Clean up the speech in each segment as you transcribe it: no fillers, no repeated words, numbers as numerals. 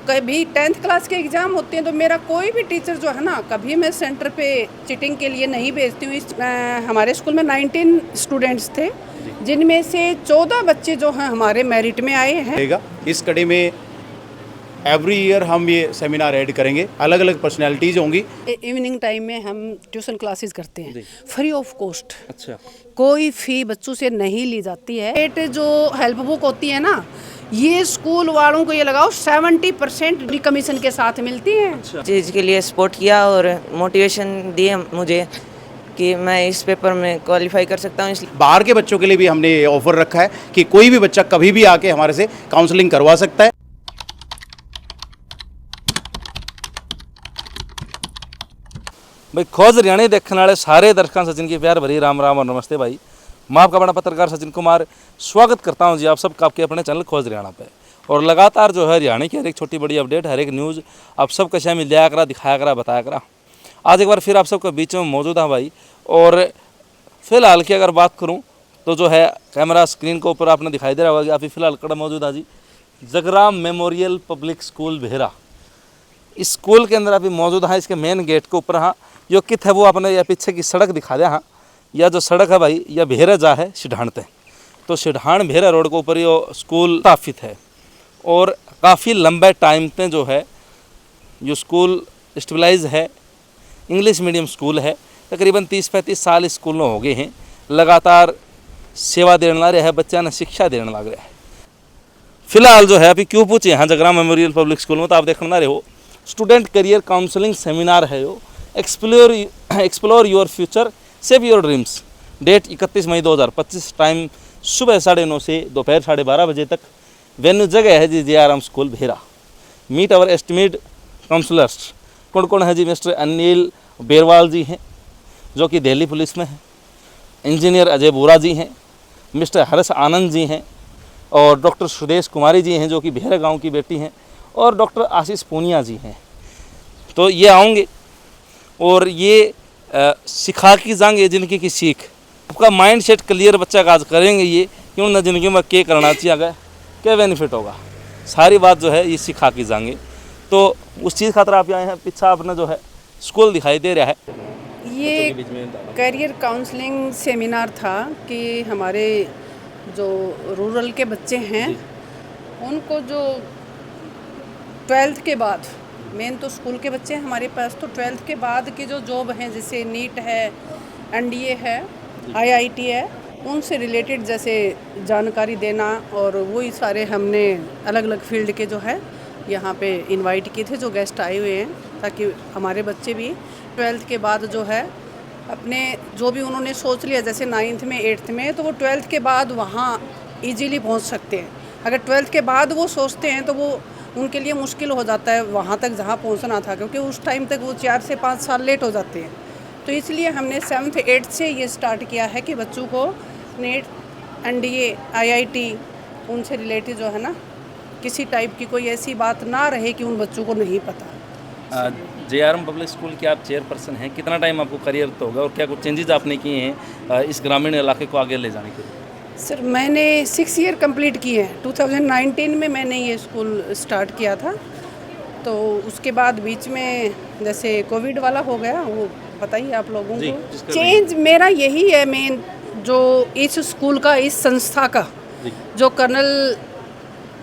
कभी 10th class के exam होते हैं तो मेरा कोई भी टीचर जो है ना, कभी मैं सेंटर पे चीटिंग के लिए नहीं भेजती हूँ। हमारे स्कूल में 19 स्टूडेंट्स थे, जिनमें से 14 बच्चे जो हैं हमारे मेरिट में आए हैं। इस कड़ी में एवरी ईयर हम ये सेमिनार ऐड करेंगे, अलग अलग पर्सनैलिटीज़ होंगी। इवनिंग टाइम में हम ट्यूशन क्लासेस करते हैं फ्री ऑफ कॉस्ट। अच्छा, कोई फ़ी बच्चों से नहीं ली जाती है। रेट जो हेल्प बुक होती है ना, ये स्कूल वालों को ये लगाओ 70% कमीशन के साथ मिलती है। चीज़ के लिए सपोर्ट किया और मोटिवेशन दिए मुझे कि मैं इस पेपर में क्वालिफाई कर सकता हूँ। इसलिए बाहर के बच्चों के लिए भी हमने ये ऑफर रखा है कि कोई भी बच्चा कभी भी आके हमारे से काउंसलिंग करवा सकता है। भाई खोज हरियाणा देखने वाले सारे दर्शकों सचिन की प्यार भरी राम राम और नमस्ते भाई। मैं आपका बड़ा पत्रकार सचिन कुमार स्वागत करता हूं जी आप सबका आपके अपने चैनल खोज हरियाणा पे। और लगातार जो है हरियाणा की हर एक छोटी बड़ी अपडेट, हर एक न्यूज़ आप सबके सामने दिया करा, दिखाया करा, बताया करा। आज एक बार फिर आप सबके बीच में मौजूद है भाई। और फिलहाल की अगर बात करूँ तो जो है कैमरा स्क्रीन के ऊपर आपने दिखाई दे रहा होगा कि अभी फिलहाल कड़ा मौजूद है जी जगराम मेमोरियल पब्लिक स्कूल भेरा। इस स्कूल के अंदर अभी मौजूद है, इसके मेन गेट के ऊपर। हाँ, जो कित है वो अपने या पीछे की सड़क दिखा दिया। हाँ, यह जो सड़क है भाई यह भेरा जा है सिढाण ते, तो सिढाण भेरा रोड के ऊपर ये स्कूल स्थापित है। और काफ़ी लंबे टाइम पे जो है जो स्कूल स्टेबलाइज है, इंग्लिश मीडियम स्कूल है। तकरीबन 30-35 साल इस स्कूल में हो गए हैं, लगातार सेवा देने लग रहा है, बच्चा ने शिक्षा देने लग रहा है। फिलहाल जो है अभी क्यों पूछे यहाँ जगराम मेमोरियल पब्लिक स्कूल में, तो आप देखने ना रहे हो स्टूडेंट करियर काउंसलिंग सेमिनार है यो। Explore your future, save your dreams. Date 31 May 2025, time सुबह 9:30 से दोपहर 12:30 बजे तक। वेन्यू जगह है जी JRM school Bhera. Meet our esteemed counsellors. कौन कौन है जी? मिस्टर अनिल बेरवाल जी हैं जो कि दिल्ली पुलिस में हैं, इंजीनियर अजय बोरा जी हैं, मिस्टर हर्ष आनंद जी हैं, और डॉक्टर सुदेश कुमारी जी हैं जो कि भेरा गांव की बेटी हैं, और डॉक्टर आशीष पूनिया जी हैं। तो ये आएंगे और ये सिखा की जाएंगे जिंदगी की सीख। आपका माइंड सेट क्लियर बच्चा का आज करेंगे ये क्यों ना जिंदगी में क्या करना चाहिए, अगर क्या बेनिफिट होगा, सारी बात जो है ये सिखा की जाएंगे। तो उस चीज़ खातर आप आए हैं। पीछे आपने जो है स्कूल दिखाई दे रहा है, ये करियर काउंसलिंग सेमिनार था कि हमारे जो रूरल के बच्चे हैं उनको जो 12th के बाद, मेन तो स्कूल के बच्चे हैं हमारे पास, तो 12th के बाद की जो जॉब हैं जैसे नीट है, NDA है, IIT है, उनसे रिलेटेड जैसे जानकारी देना। और वही सारे हमने अलग अलग फील्ड के जो है यहाँ पे इनवाइट किए थे जो गेस्ट आए हुए हैं, ताकि हमारे बच्चे भी 12th के बाद जो है अपने जो भी उन्होंने सोच लिया जैसे 9th में 8th में, तो वो 12th के बाद वहाँ ईजीली पहुँच सकते हैं। अगर 12th के बाद वो सोचते हैं तो वो उनके लिए मुश्किल हो जाता है वहाँ तक जहाँ पहुँचना था, क्योंकि उस टाइम तक वो 4 से 5 साल लेट हो जाते हैं। तो इसलिए हमने 7th 8th से ये स्टार्ट किया है कि बच्चों को नेट, NDA, IIT उनसे रिलेटेड जो है ना किसी टाइप की कोई ऐसी बात ना रहे कि उन बच्चों को नहीं पता। JRM पब्लिक स्कूल के आप चेयरपर्सन हैं, कितना टाइम आपको करियर तो होगा और क्या कुछ चेंजेस आपने किए हैं इस ग्रामीण इलाके को आगे ले जाने के लिए? सर मैंने 6 ईयर कंप्लीट किए हैं। 2019 में मैंने ये स्कूल स्टार्ट किया था, तो उसके बाद बीच में जैसे कोविड वाला हो गया, वो बताइए आप लोगों को। चेंज मेरा यही है मेन, जो इस स्कूल का, इस संस्था का, जो कर्नल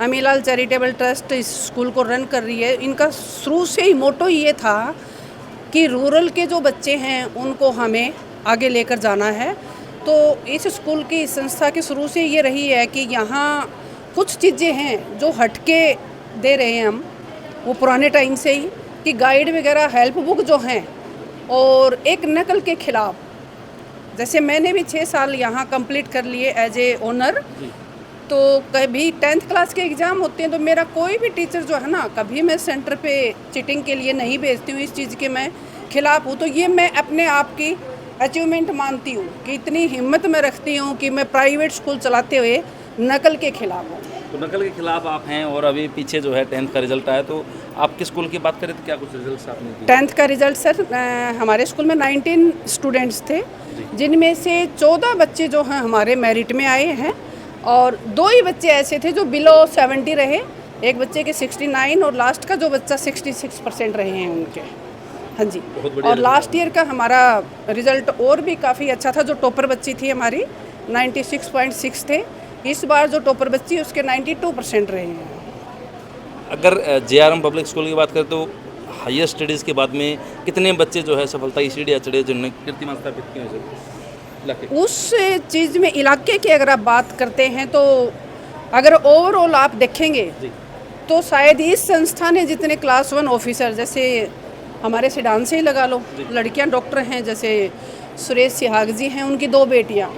अमीलाल चैरिटेबल ट्रस्ट इस स्कूल को रन कर रही है, इनका शुरू से ही मोटो ये था कि रूरल के जो बच्चे हैं उनको हमें आगे लेकर जाना है। तो इस स्कूल की, इस संस्था के शुरू से ये रही है कि यहाँ कुछ चीज़ें हैं जो हटके दे रहे हैं हम, वो पुराने टाइम से ही, कि गाइड वगैरह, हेल्प बुक जो हैं, और एक नकल के खिलाफ। जैसे मैंने भी 6 साल यहाँ कंप्लीट कर लिए एज ए ओनर, तो कभी 10th क्लास के एग्ज़ाम होते हैं तो मेरा कोई भी टीचर जो है ना, कभी मैं सेंटर पे चीटिंग के लिए नहीं भेजती हूँ। इस चीज़ के मैं खिलाफ हूँ। तो ये मैं अपने आप की अचीवमेंट मानती हूँ कि इतनी हिम्मत मैं रखती हूँ कि मैं प्राइवेट स्कूल चलाते हुए नकल के खिलाफ हूँ। तो नकल के खिलाफ आप हैं। और अभी पीछे जो है 10th का रिजल्ट आया, तो आपके स्कूल की बात करें तो क्या कुछ रिजल्ट आपने दिए? 10th का रिजल्ट सर, हमारे स्कूल में 19 स्टूडेंट्स थे, जिनमें से 14 बच्चे जो हैं हमारे मेरिट में आए हैं, और 2 ही बच्चे ऐसे थे जो बिलो 70 रहे, एक बच्चे के 69 और लास्ट का जो बच्चा 66% रहे हैं उनके। हाँ जी। और लास्ट ईयर का हमारा रिजल्ट और भी काफ़ी अच्छा था। जो टॉपर बच्ची थी हमारी 96.6 थे, इस बार जो टॉपर बच्ची उसके 92% रहे हैं। अगर JRM पब्लिक स्कूल की बात करें तो हायर स्टडीज़ के बाद में कितने बच्चे जो है सफलता की सीढ़ियाँ चढ़े जिन्होंने कीर्तिमान स्थापित किए हैं इलाके? उस चीज़ में इलाके की अगर आप बात करते हैं तो अगर ओवरऑल आप देखेंगे जी। तो शायद इस संस्था ने जितने क्लास 1 ऑफिसर, जैसे हमारे सिडान से ही लगा लो, लड़कियां डॉक्टर हैं, जैसे सुरेश सिहाग जी हैं, उनकी 2 बेटियां,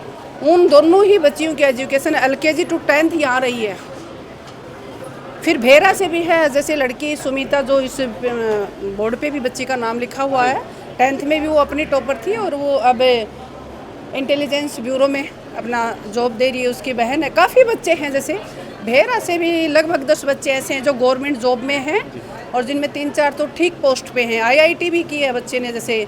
उन दोनों ही बच्चियों की एजुकेशन LKG to 10th यहाँ रही है। फिर भेरा से भी है, जैसे लड़की सुमिता जो इस बोर्ड पे भी बच्ची का नाम लिखा हुआ है, 10th में भी वो अपनी टॉपर थी और वो अब इंटेलिजेंस ब्यूरो में अपना जॉब दे रही है। उसकी बहन है। काफ़ी बच्चे हैं, जैसे भेरा से भी लगभग 10 बच्चे ऐसे हैं जो गवर्नमेंट जॉब में हैं और जिनमें 3-4 तो ठीक पोस्ट पे हैं। IIT भी की है बच्चे ने, जैसे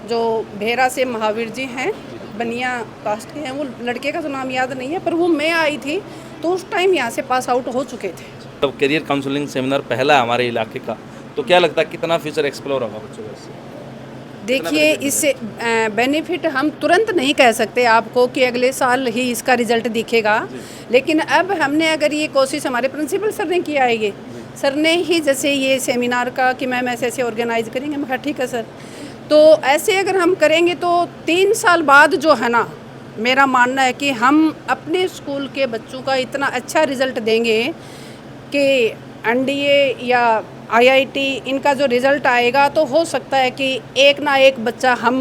जो भेरा से महावीर जी हैं, बनिया कास्ट के हैं, वो लड़के का तो नाम याद नहीं है, पर वो मैं आई थी तो उस टाइम यहाँ से पास आउट हो चुके थे। तो करियर काउंसलिंग सेमिनार पहला है हमारे इलाके का, तो क्या लगता है कितना फ्यूचर एक्सप्लोर होगा बच्चों का इससे? देखिए, इससे बेनिफिट हम तुरंत नहीं कह सकते आपको कि अगले साल ही इसका रिजल्ट दिखेगा, लेकिन अब हमने अगर ये कोशिश, हमारे प्रिंसिपल सर ने किया है, ये सर ने ही जैसे ये सेमिनार का कि मैम ऐसे ऐसे ऑर्गेनाइज करेंगे, मैं कहा ठीक है सर। तो ऐसे अगर हम करेंगे तो 3 साल बाद जो है ना, मेरा मानना है कि हम अपने स्कूल के बच्चों का इतना अच्छा रिजल्ट देंगे कि NDA या IIT इनका जो रिज़ल्ट आएगा तो हो सकता है कि एक ना एक बच्चा हम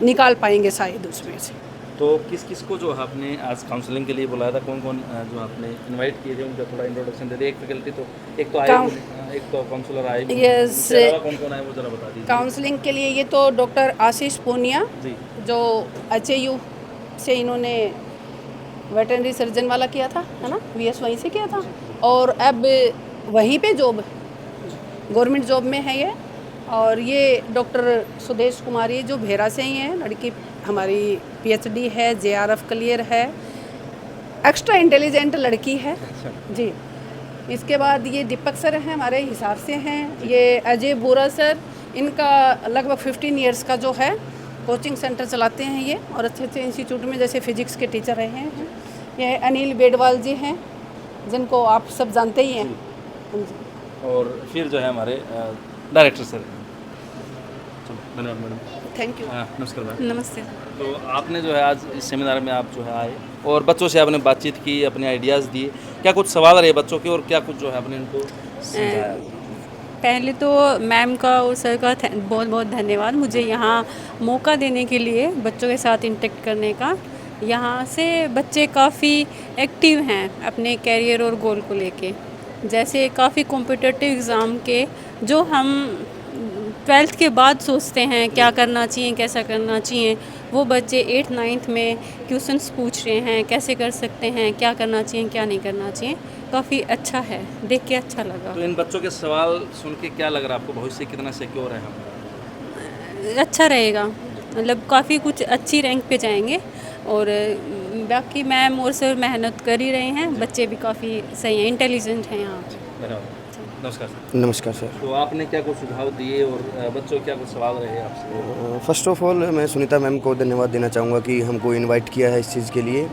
निकाल पाएंगे शायद उसमें से। तो किस किस को जो आपने आज काउंसलिंग के लिए बुलाया था, कौन कौन जो आपने इनवाइट किए थे, उनका थोड़ा इंट्रोडक्शन दे दिए। एक फैकल्टी तो एक तो आए, एक तो काउंसलर आए, यस, कौन कौन आए वो जरा बता दीजिए। काउंसलिंग के लिए ये तो डॉक्टर आशीष पूनिया जी, जो HAU से इन्होंने वेटरनरी सर्जन वाला किया था, है ना, VS वहीं से किया था और अब वहीं पे जॉब, गवर्नमेंट जॉब में है ये। और ये डॉक्टर सुदेश कुमारी जो भेरा से ही हैं, लड़की हमारी PhD है, JRF क्लियर है, एक्स्ट्रा इंटेलिजेंट लड़की है जी। इसके बाद ये दीपक सर हैं, हमारे हिसार से हैं। ये अजय बोरा सर, इनका लगभग 15 इयर्स का जो है कोचिंग सेंटर चलाते हैं ये, और अच्छे अच्छे इंस्टीट्यूट में जैसे फिजिक्स के टीचर रहे हैं। ये अनिल बेडवाल जी हैं, जिनको आप सब जानते ही हैं। और फिर जो है हमारे डायरेक्टर सर। धन्यवाद मैडम। Thank you. नमस्कार मैडम। नमस्ते। तो आपने जो है आज इस सेमिनार में आप जो है आए और बच्चों से आपने बातचीत की, अपने आइडियाज़ दिए, क्या कुछ सवाल रहे बच्चों के और क्या कुछ जो है आपने इनको समझाया? पहले तो मैम का और सर का बहुत बहुत धन्यवाद, मुझे यहाँ मौका देने के लिए बच्चों के साथ इंटरेक्ट करने का। यहाँ से बच्चे काफ़ी एक्टिव हैं अपने कैरियर और गोल को लेके। जैसे काफ़ी कॉम्पिटिटिव एग्ज़ाम के जो हम 12th के बाद सोचते हैं क्या करना चाहिए, कैसा करना चाहिए, वो बच्चे 8th 9th में क्वेश्चंस पूछ रहे हैं, कैसे कर सकते हैं, क्या करना चाहिए, क्या नहीं करना चाहिए। काफ़ी अच्छा है, देख के अच्छा लगा। तो इन बच्चों के सवाल सुन के क्या लग रहा है आपको, भविष्य कितना सिक्योर है हम? अच्छा रहेगा, मतलब काफ़ी कुछ अच्छी रैंक पे जाएंगे। और बाकी मैम और सर मेहनत कर ही रहे हैं, बच्चे भी काफ़ी सही हैं, इंटेलिजेंट हैं यहाँ। नमस्कार सर। नमस्कार सर। तो आपने क्या कुछ सुझाव दिए और बच्चों क्या कुछ सवाल रहे आपसे? फ़र्स्ट ऑफ ऑल मैं सुनीता मैम को धन्यवाद देना चाहूँगा कि हमको इनवाइट किया है इस चीज़ के लिए।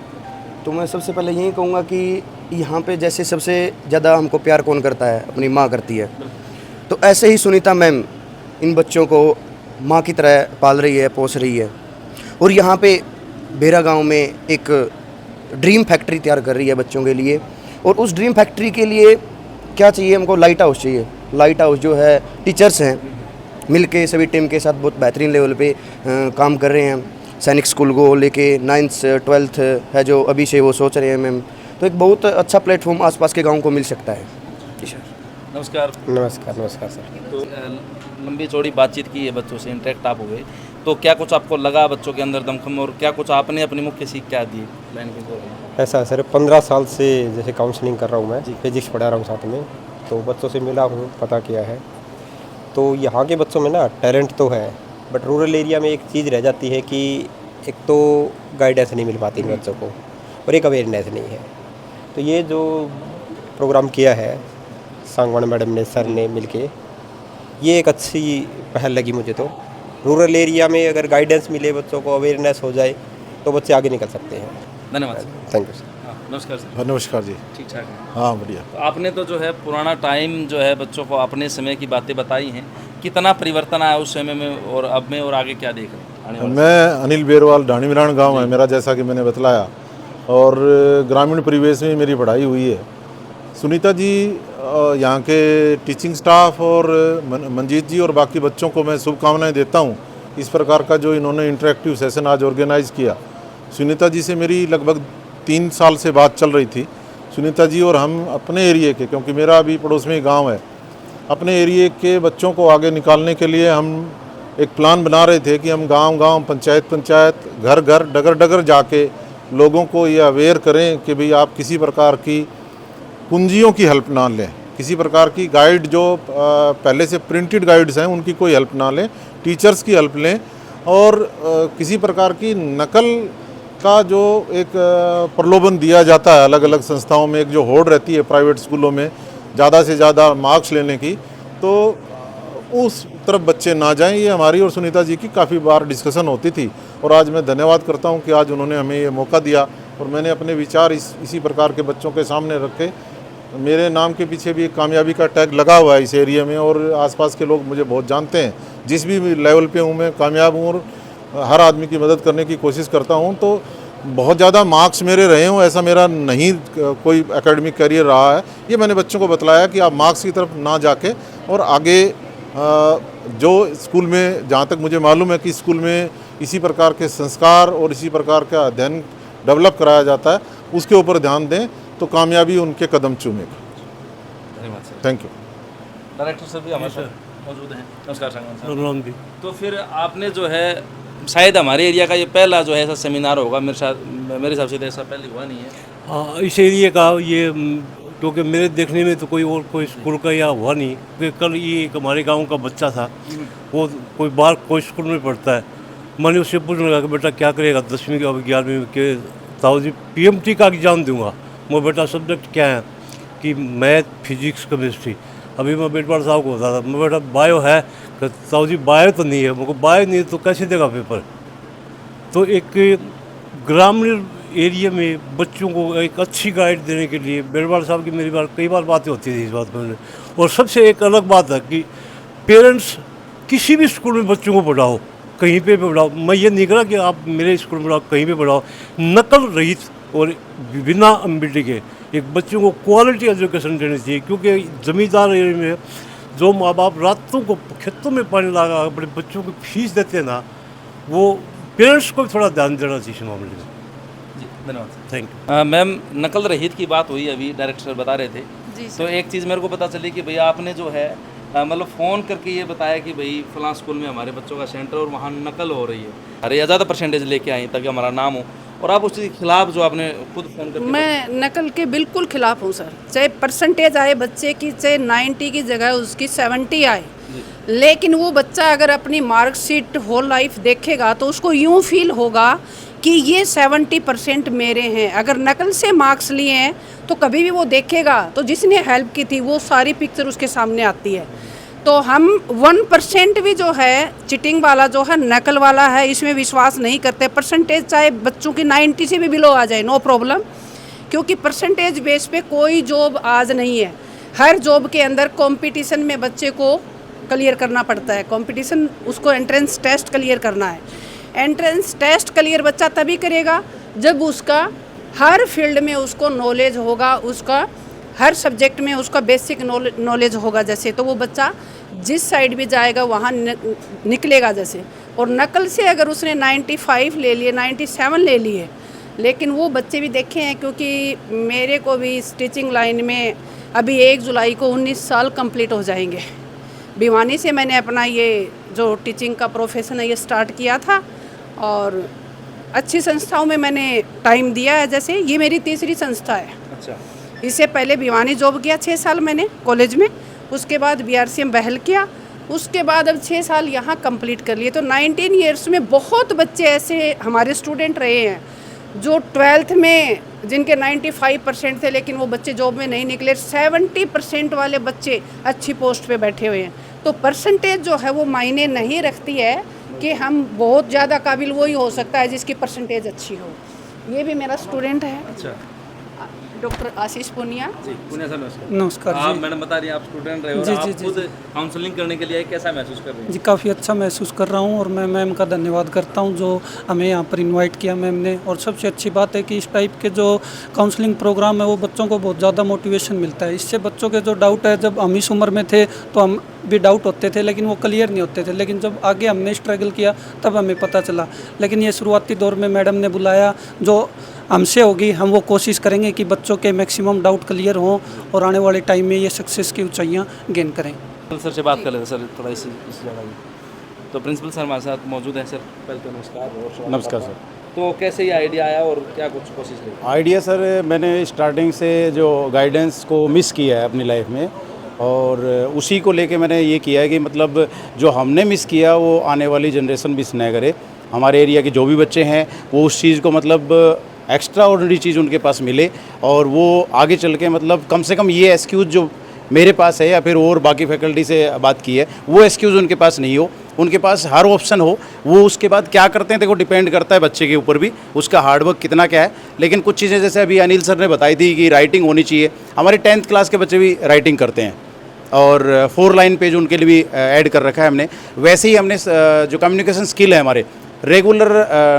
तो मैं सबसे पहले यही कहूँगा कि यहाँ पे जैसे सबसे ज़्यादा हमको प्यार कौन करता है, अपनी माँ करती है, तो ऐसे ही सुनीता मैम इन बच्चों को माँ की तरह पाल रही है, पोस रही है। और यहाँ पे बेरा गांव में एक ड्रीम फैक्ट्री तैयार कर रही है बच्चों के लिए। और उस ड्रीम फैक्ट्री के लिए क्या चाहिए हमको? लाइट हाउस चाहिए। लाइट हाउस जो है टीचर्स हैं मिलके सभी टीम के साथ बहुत बेहतरीन लेवल पे काम कर रहे हैं। सैनिक स्कूल को लेके 9th 12th है जो अभी से वो सोच रहे हैं मैम, तो एक बहुत अच्छा प्लेटफॉर्म आसपास के गाँव को मिल सकता है। जी सर। नमस्कार। नमस्कार सर। तो लंबी चौड़ी बातचीत की है बच्चों से, इंटरेक्ट आप हुए, तो क्या कुछ आपको लगा बच्चों के अंदर दमखम और क्या कुछ आपने अपनी मुख्य सीख क्या दी लाइन के? ऐसा सर 15 साल से जैसे काउंसलिंग कर रहा हूँ मैं, फिजिक्स पढ़ा रहा हूँ साथ में, तो बच्चों से मिला हूँ, पता किया है। तो यहाँ के बच्चों में ना टैलेंट तो है, बट रूरल एरिया में एक चीज़ रह जाती है कि एक तो गाइडेंस नहीं मिल पाती इन बच्चों को और एक अवेयरनेस नहीं है। तो ये जो प्रोग्राम किया है सांगवान मैडम ने, सर ने मिलके, ये एक अच्छी पहल लगी मुझे। तो रूरल एरिया में अगर गाइडेंस मिले, बच्चों को अवेयरनेस हो जाए, तो बच्चे आगे निकल सकते हैं। धन्यवाद सर। Thank you sir. हाँ, नमस्कार सर। नमस्कार जी। ठीक ठाक है। हाँ बढ़िया। तो आपने तो जो है पुराना टाइम जो है बच्चों को अपने समय की बातें बताई हैं, कितना परिवर्तन आया उस समय में और अब में, और आगे क्या देख रहे हैं आने वाले मैं अनिल बेरवाल, ढाणीमिराण गांव है मेरा, जैसा कि मैंने बतलाया, और ग्रामीण परिवेश में मेरी पढ़ाई हुई है। सुनीता जी, यहाँ के टीचिंग स्टाफ और मंजीत जी और बाकी बच्चों को मैं शुभकामनाएं देता हूँ। इस प्रकार का जो इन्होंने इंटरेक्टिव सेशन आज ऑर्गेनाइज़ किया। सुनीता जी से मेरी लगभग 3 साल से बात चल रही थी। सुनीता जी और हम अपने एरिए के, क्योंकि मेरा अभी पड़ोस में ही गाँव है, अपने एरिए के बच्चों को आगे निकालने के लिए हम एक प्लान बना रहे थे कि हम गांव-गांव, पंचायत, घर-घर, डगर-डगर जाके लोगों को ये अवेयर करें कि भाई आप किसी प्रकार की पूंजियों की हेल्प ना लें, किसी प्रकार की गाइड जो पहले से प्रिंटेड गाइड्स हैं उनकी कोई हेल्प ना लें, टीचर्स की हेल्प लें, और किसी प्रकार की नकल का जो एक प्रलोभन दिया जाता है अलग अलग संस्थाओं में, एक जो होड़ रहती है प्राइवेट स्कूलों में ज़्यादा से ज़्यादा मार्क्स लेने की, तो उस तरफ बच्चे ना जाएं। ये हमारी और सुनीता जी की काफ़ी बार डिस्कशन होती थी, और आज मैं धन्यवाद करता हूं कि आज उन्होंने हमें ये मौका दिया और मैंने अपने विचार इसी प्रकार के बच्चों के सामने रखे। मेरे नाम के पीछे भी एक कामयाबी का टैग लगा हुआ है इस एरिया में, और आसपास के लोग मुझे बहुत जानते हैं। जिस भी लेवल पे हूँ मैं कामयाब हूँ और हर आदमी की मदद करने की कोशिश करता हूँ। तो बहुत ज़्यादा मार्क्स मेरे रहे हों ऐसा मेरा नहीं कोई एकेडमिक करियर रहा है। ये मैंने बच्चों को बतलाया कि आप मार्क्स की तरफ ना जाके और आगे जो स्कूल में, जहाँ तक मुझे मालूम है कि स्कूल में इसी प्रकार के संस्कार और इसी प्रकार का अध्ययन डेवलप कराया जाता है, उसके ऊपर ध्यान दें तो कामयाबी उनके कदम चूमेगी। धन्यवाद sir. Thank you. Director sir भी हमारे साथ मौजूद हैं। नमस्कार संगवान सर। तो फिर आपने जो है शायद हमारे एरिया का ये पहला जो है ऐसा सेमिनार होगा, मेरे हिसाब से तो ऐसा पहले हुआ नहीं है। हाँ, इस एरिया का ये क्योंकि मेरे देखने में तो कोई स्कूल का यहाँ हुआ नहीं। क्योंकि कल ये एक हमारे गांव का बच्चा था, वो कोई स्कूल में पढ़ता है। मैंने उससे पूछने लगा कि बेटा क्या करेगा 10वीं का 11वीं में, के ताऊ जी PMT का एग्ज़ाम दूंगा। मैं बेटा सब्जेक्ट क्या है कि मैथ, फिजिक्स, केमिस्ट्री। अभी मैं बेटवाड़ साहब को बता था, मैं बेटा बायो है, ताऊ जी बायो तो नहीं है। मुझको बायो नहीं है तो कैसे देगा पेपर। तो एक ग्रामीण एरिया में बच्चों को एक अच्छी गाइड देने के लिए बेटवाड़ साहब की मेरी बार कई बार बातें होती थी इस बात पर। और सबसे एक अलग बात है कि पेरेंट्स किसी भी स्कूल में बच्चों को पढ़ाओ, कहीं पे भी पढ़ाओ। मैं ये नहीं कह रहा कि आप मेरे स्कूल में पढ़ाओ, कहीं पे पढ़ाओ, नकल रहित और बिना एम्बिटी के एक बच्चों को क्वालिटी एजुकेशन देनी चाहिए। क्योंकि ज़मींदार एरिया में जो माँ बाप रातों को खेतों में पानी लगा अपने बच्चों को फीस देते हैं ना, वो पेरेंट्स को भी थोड़ा ध्यान देना चाहिए इस मामले में। जी धन्यवाद। Thank you. मैम, नकल रहित की बात हुई अभी, डायरेक्टर सर बता रहे थे। जी तो एक चीज़ मेरे को पता चली कि भैया आपने जो है मतलब फ़ोन करके ये बताया कि भाई फलां स्कूल में हमारे बच्चों का सेंटर और वहाँ नकल हो रही है, अरे या ज़्यादा परसेंटेज लेके आई ताकि हमारा नाम हो, और आप उसके खिलाफ जो आपने खुद फ़ोन करके मैं नकल के बिल्कुल खिलाफ हूँ सर। चाहे परसेंटेज आए बच्चे की, चाहे 90 की जगह उसकी 70 आए, लेकिन वो बच्चा अगर अपनी मार्कशीट होल लाइफ देखेगा तो उसको यूँ फील होगा कि ये 70% मेरे हैं। अगर नकल से मार्क्स लिए हैं तो कभी भी वो देखेगा तो जिसने हेल्प की थी वो सारी पिक्चर उसके सामने आती है। तो हम 1% भी जो है चिटिंग वाला जो है नकल वाला है, इसमें विश्वास नहीं करते। परसेंटेज चाहे बच्चों की 90 से भी बिलो आ जाए, नो प्रॉब्लम, क्योंकि परसेंटेज बेस पे कोई जॉब आज नहीं है। हर जॉब के अंदर कंपटीशन में बच्चे को क्लियर करना पड़ता है। कंपटीशन, उसको एंट्रेंस टेस्ट क्लियर करना है। एंट्रेंस टेस्ट क्लियर बच्चा तभी करेगा जब उसका हर फील्ड में उसको नॉलेज होगा, उसका हर सब्जेक्ट में उसका बेसिक नॉलेज होगा जैसे, तो वो बच्चा जिस साइड भी जाएगा वहाँ निकलेगा जैसे। और नकल से अगर उसने 95 ले लिए, 97 ले लिए, लेकिन वो बच्चे भी देखे हैं, क्योंकि मेरे को भी इस टीचिंग लाइन में अभी 1 जुलाई को 19 साल कंप्लीट हो जाएंगे। भिवानी से मैंने अपना ये जो टीचिंग का प्रोफेशन है ये स्टार्ट किया था, और अच्छी संस्थाओं में मैंने टाइम दिया है। जैसे ये मेरी तीसरी संस्था है। अच्छा। इससे पहले भिवानी जॉब किया 6 साल मैंने कॉलेज में, उसके बाद BRCM बहल किया, उसके बाद अब 6 साल यहाँ कंप्लीट कर लिए। तो 19 ईयर्स में बहुत बच्चे ऐसे हमारे स्टूडेंट रहे हैं जो 12th में जिनके 95% थे लेकिन वो बच्चे जॉब में नहीं निकले, 70% वाले बच्चे अच्छी पोस्ट पे बैठे हुए हैं। तो परसेंटेज जो है वो मायने नहीं रखती है कि हम बहुत ज़्यादा काबिल वही हो सकता है जिसकी परसेंटेज अच्छी हो। ये भी मेरा स्टूडेंट है, अच्छा डॉक्टर आशीष पुनिया। जी, पुण्य सर नमस्कार। नमस्कार आप जी। मैडम बता रही हैं आप स्टूडेंट रहे हो और जी, आप जी, जी, खुद काउंसलिंग करने के लिए आए, कैसा महसूस कर रही हैं? जी काफ़ी अच्छा महसूस कर रहा हूँ और मैं मैम का धन्यवाद करता हूँ जो हमें यहाँ पर इनवाइट किया मैम ने। और सबसे अच्छी बात है कि इस टाइप के जो काउंसलिंग प्रोग्राम है वो बच्चों को बहुत ज़्यादा मोटिवेशन मिलता है। इससे बच्चों के जो डाउट है, जब हम इस उम्र में थे तो हम भी डाउट होते थे लेकिन वो क्लियर नहीं होते थे, लेकिन जब आगे हमने स्ट्रगल किया तब हमें पता चला। लेकिन ये शुरुआती दौर में मैडम ने बुलाया, जो हमसे होगी हम वो कोशिश करेंगे कि बच्चों के मैक्सिमम डाउट क्लियर हों और आने वाले टाइम में ये सक्सेस की ऊंचाइयां गेन करें। सर से बात कर लेते सर थोड़ा इस जगह की। तो प्रिंसिपल सर हमारे साथ मौजूद हैं। सर पहले तो नमस्कार। नमस्कार सर। तो कैसे ये आइडिया आया और क्या कुछ कोशिश रही? आइडिया सर, मैंने स्टार्टिंग से जो गाइडेंस को मिस किया है अपनी लाइफ में और उसी को लेके मैंने ये किया है कि मतलब जो हमने मिस किया वो आने वाली जनरेशन मिस न करे। हमारे एरिया के जो भी बच्चे हैं वो उस चीज़ को मतलब एक्स्ट्रा ऑर्डिनरी चीज़ उनके पास मिले और वो आगे चल के मतलब कम से कम ये एक्सक्यूज़ जो मेरे पास है या फिर और बाकी फैकल्टी से बात की है वो एक्सक्यूज़ उनके पास नहीं हो, उनके पास हर ऑप्शन हो। वो उसके बाद क्या करते हैं देखो डिपेंड करता है बच्चे के ऊपर भी, उसका हार्डवर्क कितना क्या है। लेकिन कुछ चीज़ें जैसे अभी अनिल सर ने बताई थी कि राइटिंग होनी चाहिए, हमारे 10th क्लास के बच्चे भी राइटिंग करते हैं और 4 लाइन पेज उनके लिए भी ऐड कर रखा है हमने। वैसे ही हमने जो कम्युनिकेशन स्किल है हमारे रेगुलर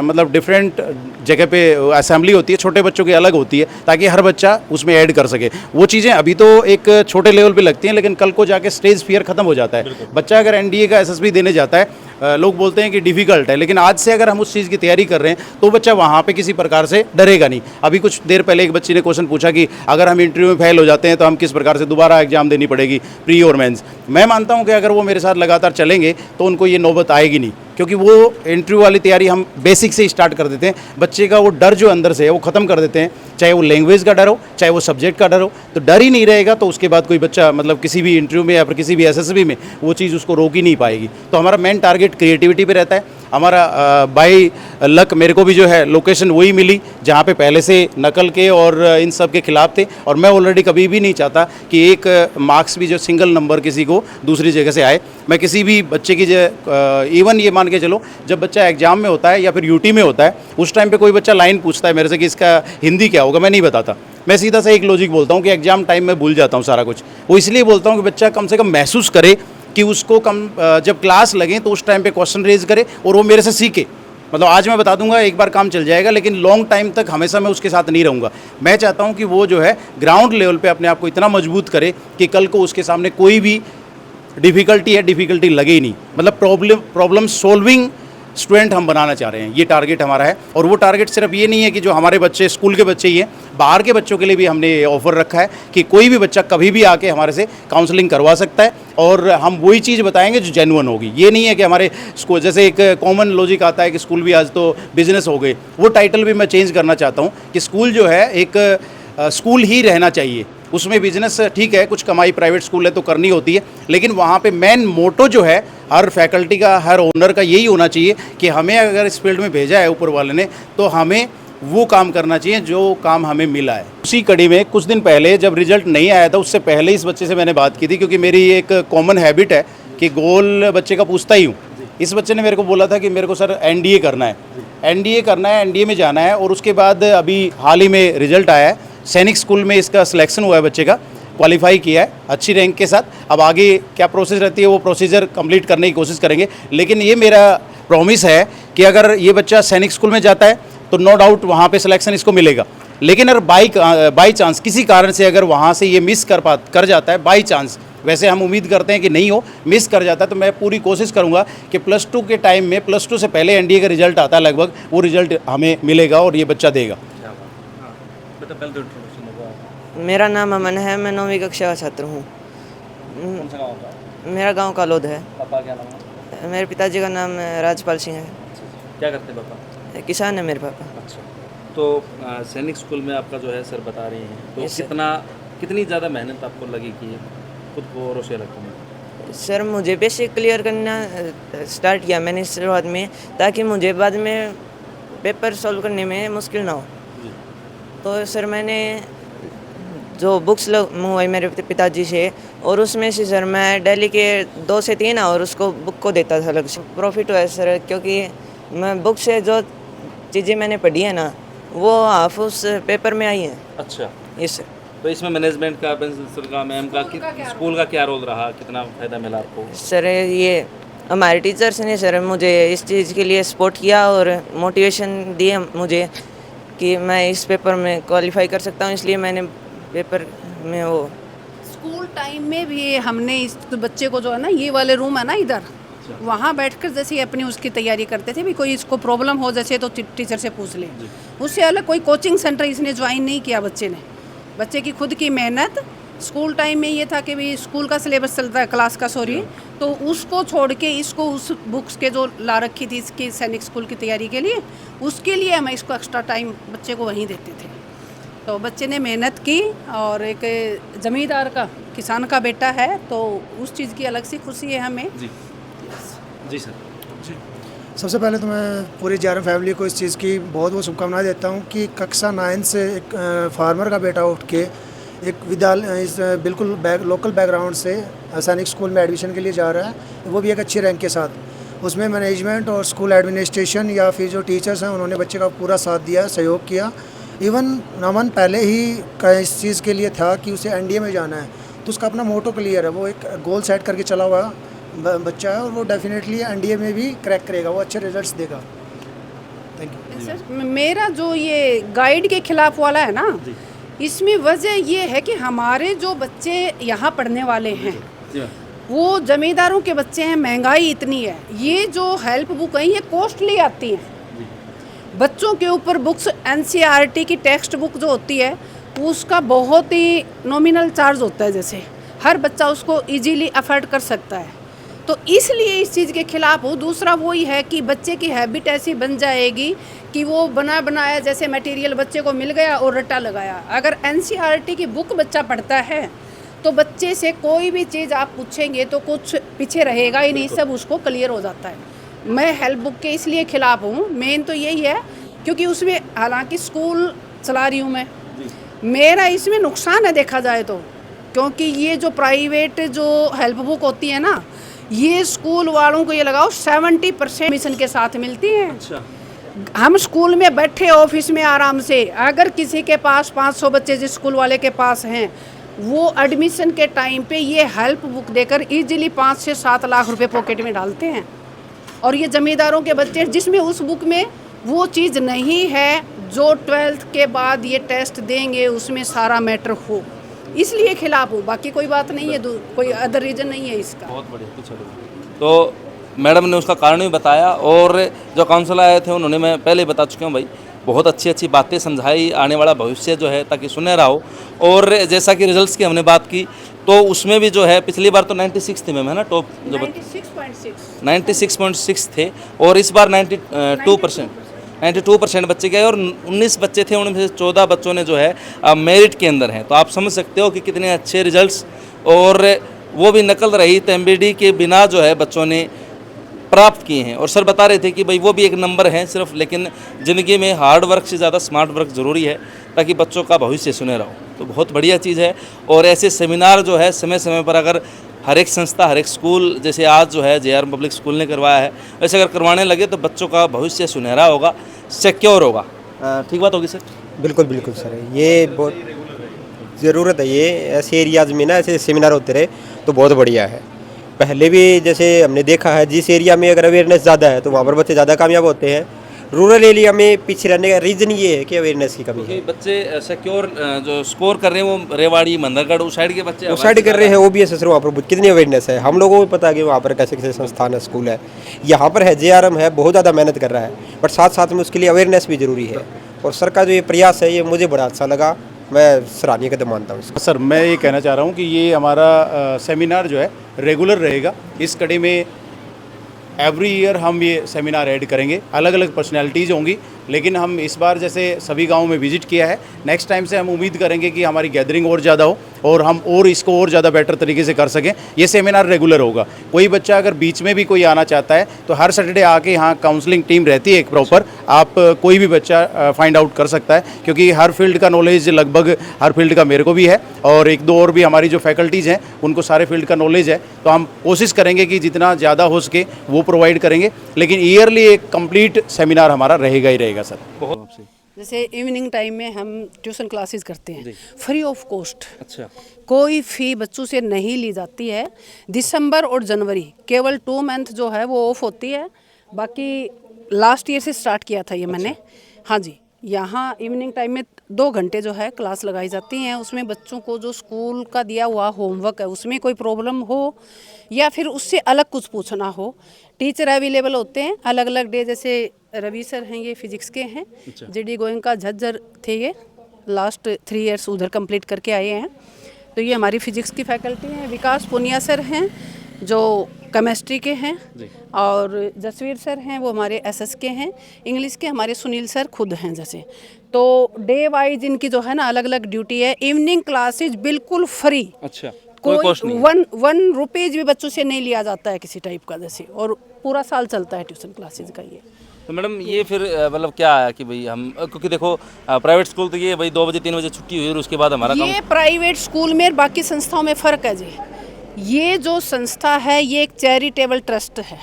मतलब डिफरेंट जगह पे असेंबली होती है, छोटे बच्चों की अलग होती है ताकि हर बच्चा उसमें ऐड कर सके। वो चीज़ें अभी तो एक छोटे लेवल पे लगती हैं लेकिन कल को जाके स्टेज फियर ख़त्म हो जाता है। बच्चा अगर एनडीए का एसएसबी देने जाता है, लोग बोलते हैं कि डिफ़िकल्ट है, लेकिन आज से अगर हम उस चीज़ की तैयारी कर रहे हैं तो बच्चा वहाँ पे किसी प्रकार से डरेगा नहीं। अभी कुछ देर पहले एक बच्ची ने क्वेश्चन पूछा कि अगर हम इंटरव्यू में फेल हो जाते हैं तो हम किस प्रकार से दोबारा एग्जाम देनी पड़ेगी, प्री और मेंस। मैं मानता हूँ कि अगर वो मेरे साथ लगातार चलेंगे तो उनको ये नौबत आएगी नहीं, क्योंकि वो इंटरव्यू वाली तैयारी हम बेसिक से स्टार्ट कर देते हैं। बच्चे का वो डर जो अंदर से है वो ख़त्म कर देते हैं, चाहे वो लैंग्वेज का डर हो चाहे वो सब्जेक्ट का डर हो। तो डर ही नहीं रहेगा तो उसके बाद कोई बच्चा मतलब किसी भी इंटरव्यू में या फिर किसी भी एसएसबी में वो चीज़ उसको रोक ही नहीं पाएगी। तो हमारा मेन टारगेट क्रिएटिविटी पे रहता है। हमारा बाई लक मेरे को भी जो है लोकेशन वही मिली जहाँ पे पहले से नकल के और इन सब के खिलाफ थे, और मैं ऑलरेडी कभी भी नहीं चाहता कि एक मार्क्स भी जो सिंगल नंबर किसी को दूसरी जगह से आए। मैं किसी भी बच्चे की इवन ये मान के चलो जब बच्चा एग्जाम में होता है या फिर यूटी में होता है उस टाइम पे कोई बच्चा लाइन पूछता है मेरे से कि इसका हिंदी क्या होगा, मैं नहीं बताता। मैं सीधा सा एक लॉजिक बोलता हूँ कि एग्जाम टाइम में भूल जाता हूँ सारा कुछ। वो इसलिए बोलता हूँ कि बच्चा कम से कम महसूस करे कि उसको जब क्लास लगे तो उस टाइम पे क्वेश्चन रेज करे और वो मेरे से सीखे। मतलब आज मैं बता दूंगा एक बार काम चल जाएगा, लेकिन लॉन्ग टाइम तक हमेशा मैं उसके साथ नहीं रहूँगा। मैं चाहता हूँ कि वो जो है ग्राउंड लेवल पे अपने आप को इतना मजबूत करे कि कल को उसके सामने कोई भी डिफ़िकल्टी लगे ही नहीं। मतलब प्रॉब्लम सॉल्विंग स्टूडेंट हम बनाना चाह रहे हैं, ये टारगेट हमारा है। और वो टारगेट सिर्फ ये नहीं है कि जो हमारे बच्चे स्कूल के बच्चे ही हैं, बाहर के बच्चों के लिए भी हमने ऑफ़र रखा है कि कोई भी बच्चा कभी भी आके हमारे से काउंसलिंग करवा सकता है और हम वही चीज़ बताएंगे जो जेन्युइन होगी। ये नहीं है कि हमारे स्कूल जैसे एक कॉमन लॉजिक आता है कि स्कूल भी आज तो बिजनेस हो गए, वो टाइटल भी मैं चेंज करना चाहता हूँ कि स्कूल जो है एक स्कूल ही रहना चाहिए। उसमें बिजनेस ठीक है, कुछ कमाई प्राइवेट स्कूल है तो करनी होती है, लेकिन वहाँ पे मेन मोटो जो है हर फैकल्टी का, हर ओनर का यही होना चाहिए कि हमें अगर इस फील्ड में भेजा है ऊपर वाले ने तो हमें वो काम करना चाहिए जो काम हमें मिला है। उसी कड़ी में कुछ दिन पहले जब रिजल्ट नहीं आया था उससे पहले इस बच्चे से मैंने बात की थी, क्योंकि मेरी एक कॉमन हैबिट है कि गोल बच्चे का पूछता ही हूँ। इस बच्चे ने मेरे को बोला था कि मेरे को सर एनडीए करना है, एनडीए में जाना है। और उसके बाद अभी हाल ही में रिजल्ट आया है, सैनिक स्कूल में इसका सिलेक्शन हुआ है, बच्चे का क्वालिफाई किया है अच्छी रैंक के साथ। अब आगे क्या प्रोसेस रहती है वो प्रोसीजर कंप्लीट करने की कोशिश करेंगे, लेकिन ये मेरा प्रॉमिस है कि अगर ये बच्चा सैनिक स्कूल में जाता है तो नो डाउट वहाँ पे सिलेक्शन इसको मिलेगा। लेकिन अगर बाई चांस किसी कारण से अगर वहाँ से ये मिस कर जाता है, बाई चांस, वैसे हम उम्मीद करते हैं कि नहीं हो, मिस कर जाता है, तो मैं पूरी कोशिश करूंगा कि +2 के टाइम में, +2 से पहले एनडीए का रिजल्ट आता है लगभग, वो रिजल्ट हमें मिलेगा और ये बच्चा देगा। मेरा नाम अमन है, मैं 9वीं कक्षा का छात्र हूँ। मेरा गांव कालोद है। पापा क्या नाम है? मेरे पिताजी का नाम राजपाल सिंह है। क्या करते हैं पापा? किसान है मेरे पापा। अच्छा, तो सैनिक स्कूल में आपका जो है सर बता रही हैं, तो कितनी ज़्यादा मेहनत आपको लगी कि खुद को और उसे लगता? सर मुझे बेसिक क्लियर करना स्टार्ट किया मैंने शुरुआत में, ताकि मुझे बाद में पेपर सॉल्व करने में मुश्किल ना हो। तो सर मैंने जो बुक्स मंगवाई मेरे पिताजी से, और उसमें से सर मैं डेली के 2 से 3 आवर उसको बुक को देता था अलग से। प्रॉफिट हुआ है सर, क्योंकि मैं बुक से जो चीज़ें मैंने पढ़ी है ना वो हाफ उस पेपर में आई हैं। अच्छा, यस सर। तो इसमें मैनेजमेंट का, प्रिंसिपल का, मैम का, स्कूल का क्या रोल रहा, कितना फ़ायदा मिला आपको? सर ये हमारे टीचर्स ने सर मुझे इस चीज़ के लिए सपोर्ट किया और मोटिवेशन दिए मुझे कि मैं इस पेपर में क्वालिफाई कर सकता हूँ, इसलिए मैंने पेपर में वो स्कूल टाइम में भी हमने इस बच्चे को जो है ना, ये वाले रूम है ना इधर, वहाँ बैठकर जैसे अपनी उसकी तैयारी करते थे भी, कोई इसको प्रॉब्लम हो जैसे तो टीचर से पूछ ले। उससे अलग कोई कोचिंग सेंटर इसने ज्वाइन नहीं किया बच्चे ने। बच्चे की खुद की मेहनत। स्कूल टाइम में ये था कि भी स्कूल का सिलेबस चलता है, क्लास का सॉरी, तो उसको छोड़ के इसको उस बुक्स के जो ला रखी थी इसकी सैनिक स्कूल की तैयारी के लिए, उसके लिए हम इसको एक्स्ट्रा टाइम बच्चे को वहीं देते थे। तो बच्चे ने मेहनत की, और एक ज़मींदार का, किसान का बेटा है, तो उस चीज़ की अलग सी खुशी है हमें। जी सर। सबसे पहले तो मैं पूरी JRM फैमिली को इस चीज़ की बहुत बहुत शुभकामनाएं देता हूं कि कक्षा 9 से एक फार्मर का बेटा उठ के एक विद्यालय इस बिल्कुल लोकल बैकग्राउंड से सैनिक स्कूल में एडमिशन के लिए जा रहा है, वो भी एक अच्छी रैंक के साथ। उसमें मैनेजमेंट और स्कूल एडमिनिस्ट्रेशन या फिर जो टीचर्स हैं उन्होंने बच्चे का पूरा साथ दिया, सहयोग किया। इवन नमन पहले ही इस चीज़ के लिए था कि उसे NDA में जाना है, तो उसका अपना मोटो क्लियर है, वो एक गोल सेट करके चला हुआ बच्चा है, और वो डेफिनेटली NDA में भी क्रैक करेगा, वो अच्छे रिजल्ट्स देगा। Thank you sir. मेरा जो ये गाइड के खिलाफ वाला है ना, इसमें वजह ये है कि हमारे जो बच्चे यहाँ पढ़ने वाले हैं वो जमींदारों के बच्चे हैं, महंगाई इतनी है, ये जो हेल्प बुक है ये कॉस्टली आती हैं बच्चों के ऊपर। बुक्स NCERT की टेक्स्ट बुक जो होती है उसका बहुत ही नॉमिनल चार्ज होता है, जैसे हर बच्चा उसको इजीली अफोर्ड कर सकता है, तो इसलिए इस चीज़ के खिलाफ हो। दूसरा वही है कि बच्चे की हैबिट ऐसी बन जाएगी कि वो बनाया जैसे मटेरियल बच्चे को मिल गया और रट्टा लगाया। अगर NCERT की बुक बच्चा पढ़ता है तो बच्चे से कोई भी चीज़ आप पूछेंगे तो कुछ पीछे रहेगा ही नहीं, सब उसको क्लियर हो जाता है। मैं हेल्प बुक के इसलिए खिलाफ हूँ, मेन तो यही है क्योंकि उसमें हालांकि स्कूल चला रही हूँ मैं, मेरा इसमें नुकसान है देखा जाए तो, क्योंकि ये जो प्राइवेट जो हेल्प बुक होती है ना, ये स्कूल वालों को ये लगाओ 70% मिशन के साथ मिलती हैं। अच्छा। हम स्कूल में बैठे ऑफिस में आराम से, अगर किसी के पास 500 बच्चे जिस स्कूल वाले के पास हैं, वो एडमिशन के टाइम पे ये हेल्प बुक देकर इजीली 5 से 7 लाख रुपए पॉकेट में डालते हैं। और ये जमींदारों के बच्चे जिसमें उस बुक में वो चीज़ नहीं है जो 12th के बाद ये टेस्ट देंगे उसमें सारा मैटर हो, इसलिए खिलाफ हूँ, बाकी कोई बात नहीं है, कोई अदर रीज़न नहीं है इसका। बहुत बढ़िया। तो मैडम ने उसका कारण भी बताया, और जो काउंसलर आए थे उन्होंने, मैं पहले बता चुका हूँ भाई, बहुत अच्छी अच्छी बातें समझाई, आने वाला भविष्य जो है ताकि सुनहरा हो। और जैसा कि रिजल्ट्स की हमने बात की तो उसमें भी जो है पिछली बार तो 96 थे मैम, है ना, टॉप जो 96.6 थे, और इस बार 92% बच्चे गए, और 19 बच्चे थे, उनमें से 14 बच्चों ने जो है मेरिट के अंदर हैं। तो आप समझ सकते हो कि कितने अच्छे रिजल्ट्स, और वो भी नकल रहित MBD के बिना जो है बच्चों ने प्राप्त किए हैं। और सर बता रहे थे कि भाई वो भी एक नंबर है सिर्फ, लेकिन ज़िंदगी में हार्ड वर्क से ज़्यादा स्मार्ट वर्क ज़रूरी है ताकि बच्चों का भविष्य सुनहरा हो। तो बहुत बढ़िया चीज़ है, और ऐसे सेमिनार जो है समय समय पर अगर हर एक संस्था, हर एक स्कूल, जैसे आज जो है JRM पब्लिक स्कूल ने करवाया है, वैसे अगर करवाने लगे तो बच्चों का भविष्य सुनहरा होगा, सिक्योर होगा। ठीक बात होगी सर? बिल्कुल बिल्कुल सर, ये बहुत ज़रूरत है, ये ऐसे एरियाज़ में ना ऐसे सेमिनार होते रहे तो बहुत बढ़िया है। पहले भी जैसे हमने देखा है, जिस एरिया में अगर अवेयरनेस ज़्यादा है तो वहाँ पर बच्चे ज़्यादा कामयाब होते हैं। रूरल एरिया में पीछे रहने का रीज़न ये है कि अवेयरनेस की कमी है। बच्चे सिक्योर जो स्कोर कर रहे हैं वो रेवाड़ी, मंदरगढ़ उस साइड के बच्चे उस साइड कर रहे हैं, OBS सर वहाँ पर कितनी अवेयरनेस है, हम लोगों को पता है कि वहाँ पर कैसे कैसे संस्थान है, स्कूल है। यहाँ पर है JRM है, बहुत ज़्यादा मेहनत कर रहा है, बट साथ साथ में उसके लिए अवेयरनेस भी ज़रूरी है। और सर का जो ये प्रयास है ये मुझे बड़ा अच्छा लगा, मैं सराहनीय कदम मानता हूँ। सर मैं ये कहना चाह रहा हूँ कि ये हमारा सेमिनार जो है रेगुलर रहेगा। इस कड़ी में एवरी ईयर हम ये सेमिनार ऐड करेंगे, अलग अलग पर्सनैलिटीज़ होंगी, लेकिन हम इस बार जैसे सभी गाँव में विजिट किया है, नेक्स्ट टाइम से हम उम्मीद करेंगे कि हमारी गैदरिंग और ज़्यादा हो और हम और इसको और ज़्यादा बेटर तरीके से कर सकें। ये सेमिनार रेगुलर होगा। कोई बच्चा अगर बीच में भी कोई आना चाहता है तो हर सैटरडे आके यहाँ काउंसलिंग टीम रहती है एक प्रॉपर, आप कोई भी बच्चा फाइंड आउट कर सकता है, क्योंकि हर फील्ड का नॉलेज लगभग हर फील्ड का मेरे को भी है और एक दो और भी हमारी जो फैकल्टीज़ हैं उनको सारे फील्ड का नॉलेज है। तो हम कोशिश करेंगे कि जितना ज़्यादा हो सके वो प्रोवाइड करेंगे, लेकिन ईयरली एक कंप्लीट सेमिनार हमारा रहेगा ही रहेगा सर। जैसे इवनिंग टाइम में हम ट्यूशन क्लासेस करते हैं फ्री ऑफ कॉस्ट। अच्छा, कोई फ़ी बच्चों से नहीं ली जाती है। दिसंबर और जनवरी केवल 2 मंथ जो है वो ऑफ होती है, बाकी लास्ट ईयर से स्टार्ट किया था ये मैंने। हाँ जी, यहाँ इवनिंग टाइम में 2 घंटे जो है क्लास लगाई जाती हैं। उसमें बच्चों को जो स्कूल का दिया हुआ होमवर्क है उसमें कोई प्रॉब्लम हो या फिर उससे अलग कुछ पूछना हो, टीचर अवेलेबल होते हैं अलग अलग डे। जैसे रवि सर हैं, ये फिजिक्स के हैं, जीडी गोयनका झज्जर थे, ये लास्ट 3 इयर्स उधर कंप्लीट करके आए हैं, तो ये हमारी फिजिक्स की फैकल्टी हैं। विकास पुनिया सर हैं जो केमिस्ट्री के हैं, और जसवीर सर हैं वो हमारे एसएस के हैं। इंग्लिश के हमारे सुनील सर खुद हैं जैसे। तो डे वाइज इनकी जो है ना अलग अलग ड्यूटी है। इवनिंग क्लासेज बिल्कुल फ्री। अच्छा, कोई 1 रुपीज भी बच्चों से नहीं लिया जाता है किसी टाइप का जैसे, और पूरा साल चलता है ट्यूशन क्लासेज का ये। तो मैडम ये फिर मतलब क्या है कि भाई हम, क्योंकि देखो प्राइवेट स्कूल तो ये भाई 2 बजे 3 बजे छुट्टी हुई और उसके बाद हमारा ये प्राइवेट स्कूल में बाकी संस्थाओं में फ़र्क है जी। ये जो संस्था है ये एक चैरिटेबल ट्रस्ट है।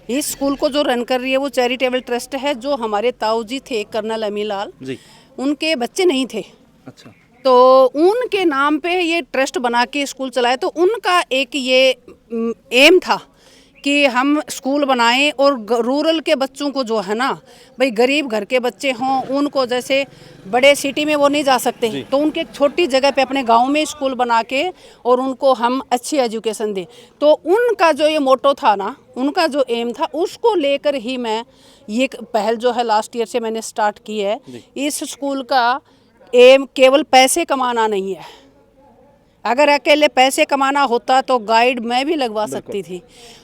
इस स्कूल को जो रन कर रही है वो चैरिटेबल ट्रस्ट है। जो हमारे ताऊ जी थे कर्नल अमीलाल जी, उनके बच्चे नहीं थे। अच्छा, तो उनके नाम पे ये ट्रस्ट बना के स्कूल चलाए। तो उनका एक ये एम था कि हम स्कूल बनाएं और रूरल के बच्चों को जो है ना भाई गरीब घर के बच्चे हों, उनको जैसे बड़े सिटी में वो नहीं जा सकते, तो उनके एक छोटी जगह पे अपने गांव में स्कूल बना के और उनको हम अच्छी एजुकेशन दें। तो उनका जो ये मोटो था ना, उनका जो एम था, उसको लेकर ही मैं ये पहल जो है लास्ट ईयर से मैंने स्टार्ट की है। इस स्कूल का एम केवल पैसे कमाना नहीं है। अगर अकेले पैसे कमाना होता तो गाइड मैं भी लगवा सकती थी,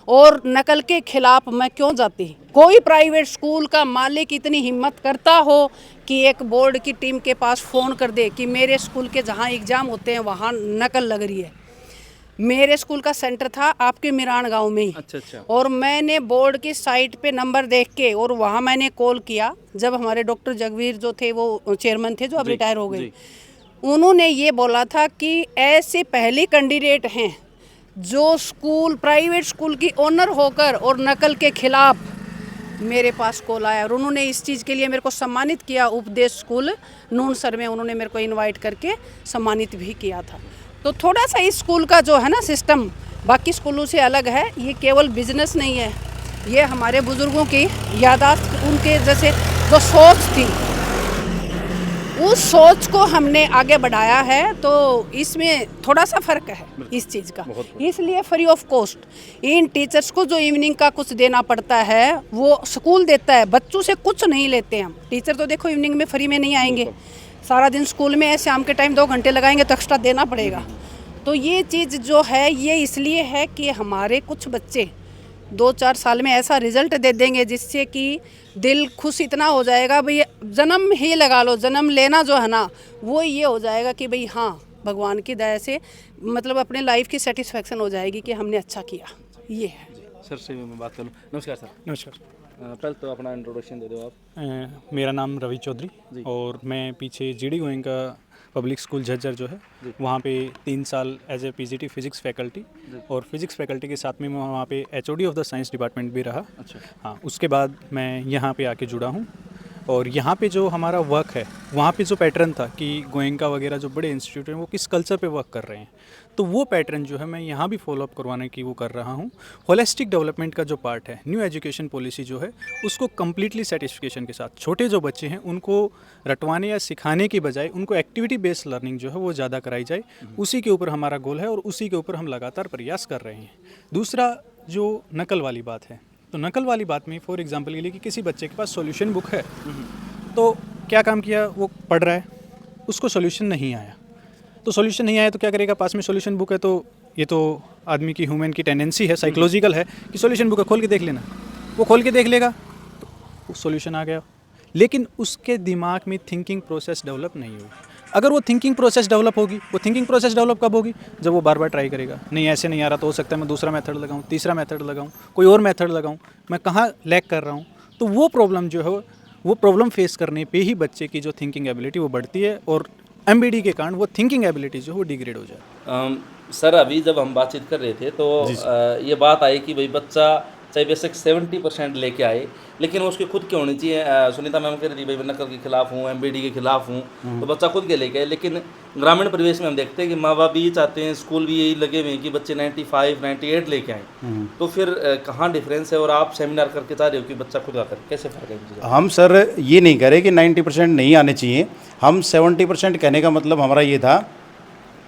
और नकल के खिलाफ मैं क्यों जाती। कोई प्राइवेट स्कूल का मालिक इतनी हिम्मत करता हो कि एक बोर्ड की टीम के पास फ़ोन कर दे कि मेरे स्कूल के जहाँ एग्ज़ाम होते हैं वहाँ नकल लग रही है। मेरे स्कूल का सेंटर था आपके मिरान गांव में ही। अच्छा। और मैंने बोर्ड की साइट पे नंबर देख के और वहाँ मैंने कॉल किया। जब हमारे डॉक्टर जगवीर जो थे वो चेयरमैन थे, जो अब रिटायर हो गए, उन्होंने ये बोला था कि ऐसे पहले कैंडिडेट हैं जो स्कूल प्राइवेट स्कूल की ओनर होकर और नकल के खिलाफ मेरे पास कॉल आया, और उन्होंने इस चीज़ के लिए मेरे को सम्मानित किया। उपदेश स्कूल नून सर में उन्होंने मेरे को इनवाइट करके सम्मानित भी किया था। तो थोड़ा सा इस स्कूल का जो है ना सिस्टम बाकी स्कूलों से अलग है। ये केवल बिजनेस नहीं है, ये हमारे बुज़ुर्गों की यादाश्त, उनके जैसे जो सोच थी उस सोच को हमने आगे बढ़ाया है। तो इसमें थोड़ा सा फ़र्क है इस चीज़ का, इसलिए free of cost in teachers को जो इवनिंग का कुछ देना पड़ता है वो स्कूल देता है, बच्चों से कुछ नहीं लेते हम। टीचर तो देखो इवनिंग में फ्री में नहीं आएंगे, सारा दिन स्कूल में है, शाम के टाइम 2 घंटे लगाएंगे तो एक्स्ट्रा देना पड़ेगा। तो ये चीज़ जो है ये इसलिए है कि हमारे कुछ बच्चे 2-4 साल में ऐसा रिजल्ट दे देंगे जिससे कि दिल खुश इतना हो जाएगा, भाई जन्म ही लगा लो, जन्म लेना जो है ना वो ये हो जाएगा कि भाई हाँ भगवान की दया से मतलब अपने लाइफ की सेटिस्फेक्शन हो जाएगी कि हमने अच्छा किया। ये है सर से मैं बात करूँ। नमस्कार सर। नमस्कार। पहले तो अपना इंट्रोडक्शन दे दो आप। मेरा नाम रवि चौधरी और मैं पीछे GD Goenka public school Jhajjar जो है वहाँ पे 3 साल as a PGT physics faculty, और फिजिक्स फैकल्टी के साथ में मैं वहाँ पे HOD of the science department भी रहा। अच्छा। हाँ, उसके बाद मैं यहाँ पे आके जुड़ा हूँ, और यहाँ पे जो हमारा वर्क है वहाँ पे जो पैटर्न था कि गोयनका वगैरह जो बड़े इंस्टीट्यूट हैं वो किस कल्चर पे वर्क कर रहे हैं, तो वो पैटर्न जो है मैं यहाँ भी फॉलोअप करवाने की वो कर रहा हूँ। होलिस्टिक डेवलपमेंट का जो पार्ट है, न्यू एजुकेशन पॉलिसी जो है उसको कम्प्लीटली सेटिस्फिकेशन के साथ छोटे जो बच्चे हैं उनको रटवाने या सिखाने की बजाय उनको एक्टिविटी बेस्ड लर्निंग जो है वो ज़्यादा कराई जाए, उसी के ऊपर हमारा गोल है और उसी के ऊपर हम लगातार प्रयास कर रहे हैं। दूसरा जो नकल वाली बात है, तो नकल वाली बात में फॉर एग्जांपल के लिए कि किसी बच्चे के पास सॉल्यूशन बुक है, तो क्या काम किया, वो पढ़ रहा है, उसको सॉल्यूशन नहीं आया, तो सॉल्यूशन नहीं आया तो क्या करेगा, पास में सॉल्यूशन बुक है, तो ये तो आदमी की ह्यूमन की टेंडेंसी है, साइकोलॉजिकल है कि सॉल्यूशन बुक है खोल के देख लेना, वो खोल के देख लेगा तो सॉल्यूशन आ गया, लेकिन उसके दिमाग में थिंकिंग प्रोसेस डेवलप नहीं हुई। अगर वो थिंकिंग प्रोसेस डेवलप होगी, वो थिंकिंग प्रोसेस डेवलप कब होगी? जब वो बार बार ट्राई करेगा, नहीं ऐसे नहीं आ रहा तो हो सकता है मैं दूसरा मेथड लगाऊं, तीसरा मेथड लगाऊं, कोई और मेथड लगाऊं, मैं कहाँ लैग कर रहा हूं। तो वो प्रॉब्लम जो है, वो प्रॉब्लम फेस करने पे ही बच्चे की जो थिंकिंग एबिलिटी वो बढ़ती है और एमबीडी के कारण वो थिंकिंग एबिलिटी जो है वो डिग्रेड हो जाए। सर अभी जब हम बातचीत कर रहे थे तो ये बात आई कि भाई बच्चा चाहे बेसिक 70% लेके आए, लेकिन वो उसकी खुद की होनी चाहिए। सुनीता मैम कह रही थी भाई मैं नकल के खिलाफ हूँ, एमबीडी के खिलाफ हूँ, तो बच्चा खुद के लेके आए। लेकिन ग्रामीण परिवेश में हम देखते हैं कि माँ बाप भी चाहते हैं, स्कूल भी यही लगे हुए हैं कि बच्चे 95, 98 लेके आए। तो फिर कहाँ डिफरेंस है? और आप सेमिनार करके चाह रहे हो कि बच्चा खुद आकर, कैसे फ़र्क है? हम सर ये नहीं कह रहे कि 90% नहीं आने चाहिए, हम 70% कहने का मतलब हमारा ये था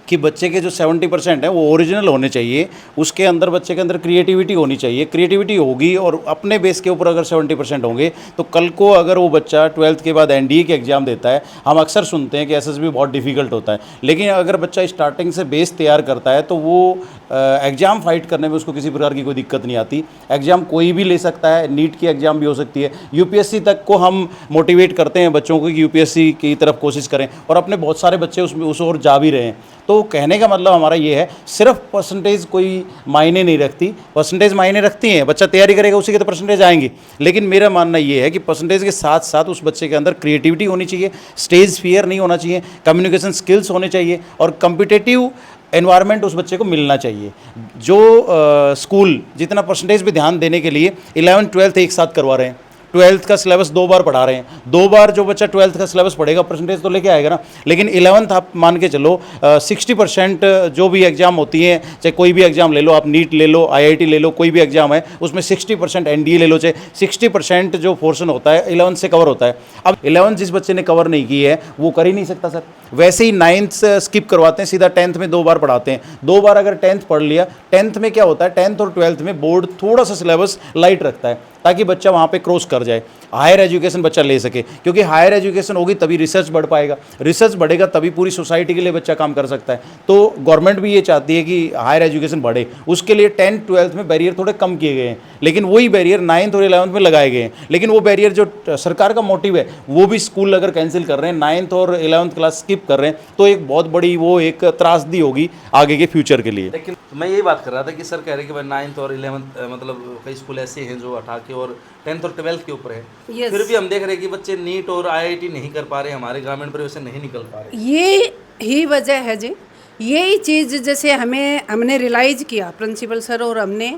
कि बच्चे के जो 70% है वो ओरिजिनल होने चाहिए, उसके अंदर बच्चे के अंदर क्रिएटिविटी होनी चाहिए। क्रिएटिविटी होगी और अपने बेस के ऊपर अगर 70% होंगे तो कल को अगर वो बच्चा 12th के बाद एनडीए के एग्ज़ाम देता है, हम अक्सर सुनते हैं कि एसएसबी बहुत डिफ़िकल्ट होता है, लेकिन अगर बच्चा स्टार्टिंग से बेस तैयार करता है तो वो एग्ज़ाम फाइट करने में उसको किसी प्रकार की कोई दिक्कत नहीं आती। एग्ज़ाम कोई भी ले सकता है, नीट की एग्ज़ाम भी हो सकती है, यूपीएससी तक को हम मोटिवेट करते हैं बच्चों को कि यूपीएससी की तरफ कोशिश करें, और अपने बहुत सारे बच्चे उसमें उस ओर जा भी रहे हैं। तो कहने का मतलब हमारा ये है, सिर्फ परसेंटेज कोई मायने नहीं रखती। परसेंटेज मायने रखती हैं, बच्चा तैयारी करेगा उसी के तो परसेंटेज आएंगे, लेकिन मेरा मानना ये है कि परसेंटेज के साथ साथ उस बच्चे के अंदर क्रिएटिविटी होनी चाहिए, स्टेज फियर नहीं होना चाहिए, कम्युनिकेशन स्किल्स होने चाहिए और कम्पिटिटिव एनवायरनमेंट उस बच्चे को मिलना चाहिए। जो स्कूल जितना परसेंटेज पे ध्यान देने के लिए 11th 12th एक साथ करवा रहे हैं, 12th का सिलेबस 2 बार पढ़ा रहे हैं, 2 बार जो बच्चा 12th का सिलेबस पढ़ेगा परसेंटेज तो लेके आएगा ना। लेकिन 11th आप मान के चलो 60% जो भी एग्ज़ाम होती हैं, चाहे कोई भी एग्ज़ाम ले लो, आप नीट ले लो, आईआईटी ले लो, कोई भी एग्ज़ाम है उसमें 60% एनडीए ले लो, चाहे 60% जो पोर्शन होता है 11th से कवर होता है। अब 11th जिस बच्चे ने कवर नहीं की है वो कर ही नहीं सकता सर। वैसे ही 9th स्किप करवाते हैं, सीधा 10th में 2 बार पढ़ाते हैं। 2 बार अगर 10th पढ़ लिया, 10th में क्या होता है, 10th और 12th में बोर्ड थोड़ा सा सिलेबस लाइट रखता है ताकि बच्चा वहाँ पे क्रॉस कर जाए, हायर एजुकेशन बच्चा ले सके, क्योंकि हायर एजुकेशन होगी तभी रिसर्च बढ़ पाएगा, रिसर्च बढ़ेगा तभी पूरी सोसाइटी के लिए बच्चा काम कर सकता है। तो गवर्नमेंट भी ये चाहती है कि हायर एजुकेशन बढ़े, उसके लिए 10th 12th में बैरियर थोड़े कम किए गए हैं, लेकिन वही बैरियर 9th और 11th में लगाए गए हैं। लेकिन वो बैरियर जो सरकार का मोटिव है वो भी स्कूल अगर कैंसिल कर रहे हैं, 9th और 11th क्लास स्किप कर रहे हैं, तो एक बहुत बड़ी वो एक त्रासदी होगी आगे के फ्यूचर के लिए। लेकिन मैं यही बात कर रहा था कि सर कह रहे हैं कि भाई 9th और 11th मतलब कई स्कूल ऐसे हैं जो हटा के और 10th और 12th के ऊपर है। Yes. फिर भी हम देख रहे हैं कि बच्चे नीट और आईआईटी नहीं कर पा रहे, हमारे ग्रामीण परिवेश से नहीं निकल पा रहे। ये ही वजह है जी, यही चीज़ जैसे हमने रियलाइज़ किया प्रिंसिपल सर और हमने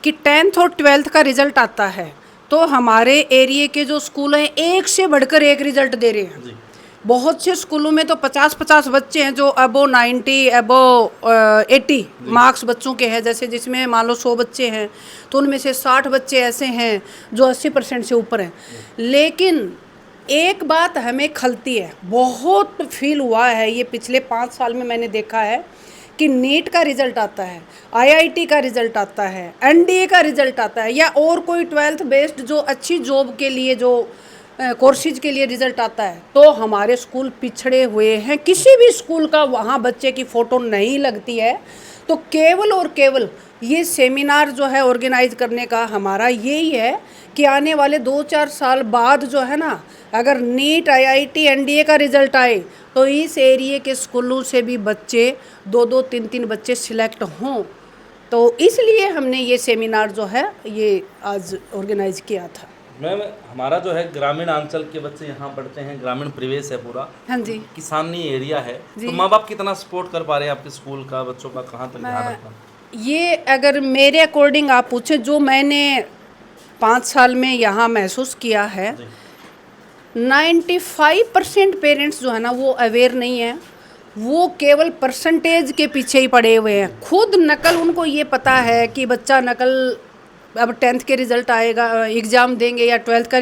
कि 10th और 12th का रिजल्ट आता है तो हमारे एरिया के जो स्कूल हैं एक से बढ़कर एक रिजल्ट दे रहे हैं। बहुत से स्कूलों में तो 50-50 बच्चे हैं जो अबो 90 अबो 80 मार्क्स बच्चों के हैं। जैसे जिसमें मान लो 100 बच्चे हैं तो उनमें से 60 बच्चे ऐसे हैं जो 80% से ऊपर हैं। लेकिन एक बात हमें खलती है, बहुत फील हुआ है ये पिछले 5 साल में मैंने देखा है कि नीट का रिज़ल्ट आता है, आईआईटी का रिज़ल्ट आता है, एनडीए का रिज़ल्ट आता है, या और कोई 12th बेस्ड जो अच्छी जॉब के लिए जो कोर्सेज के लिए रिज़ल्ट आता है, तो हमारे स्कूल पिछड़े हुए हैं। किसी भी स्कूल का वहाँ बच्चे की फ़ोटो नहीं लगती है। तो केवल और केवल ये सेमिनार जो है ऑर्गेनाइज करने का हमारा यही है कि आने वाले 2-4 साल बाद जो है ना, अगर नीट आईआईटी एनडीए का रिज़ल्ट आए तो इस एरिया के स्कूलों से भी बच्चे 2-2 3-3 बच्चे सिलेक्ट हों। तो इसलिए हमने ये सेमिनार जो है ये आज ऑर्गेनाइज किया था। मैम हमारा जो है ग्रामीण अंचल के बच्चे यहाँ पढ़ते हैं, ग्रामीण परिवेश है पूरा, हाँ जी, किसानी एरिया है, तो माँ बाप कितना सपोर्ट कर पा रहे हैं आपके स्कूल का, बच्चों का कहाँ तक ध्यान रखना? ये अगर मेरे अकॉर्डिंग आप पूछे, जो मैंने 5 साल में यहाँ महसूस किया है, 95% पेरेंट्स जो है ना वो अवेयर नहीं है, वो केवल परसेंटेज के पीछे ही पड़े हुए हैं। खुद नकल, उनको ये पता है कि बच्चा नकल अब 10th के रिज़ल्ट आएगा, एग्ज़ाम देंगे या 12th का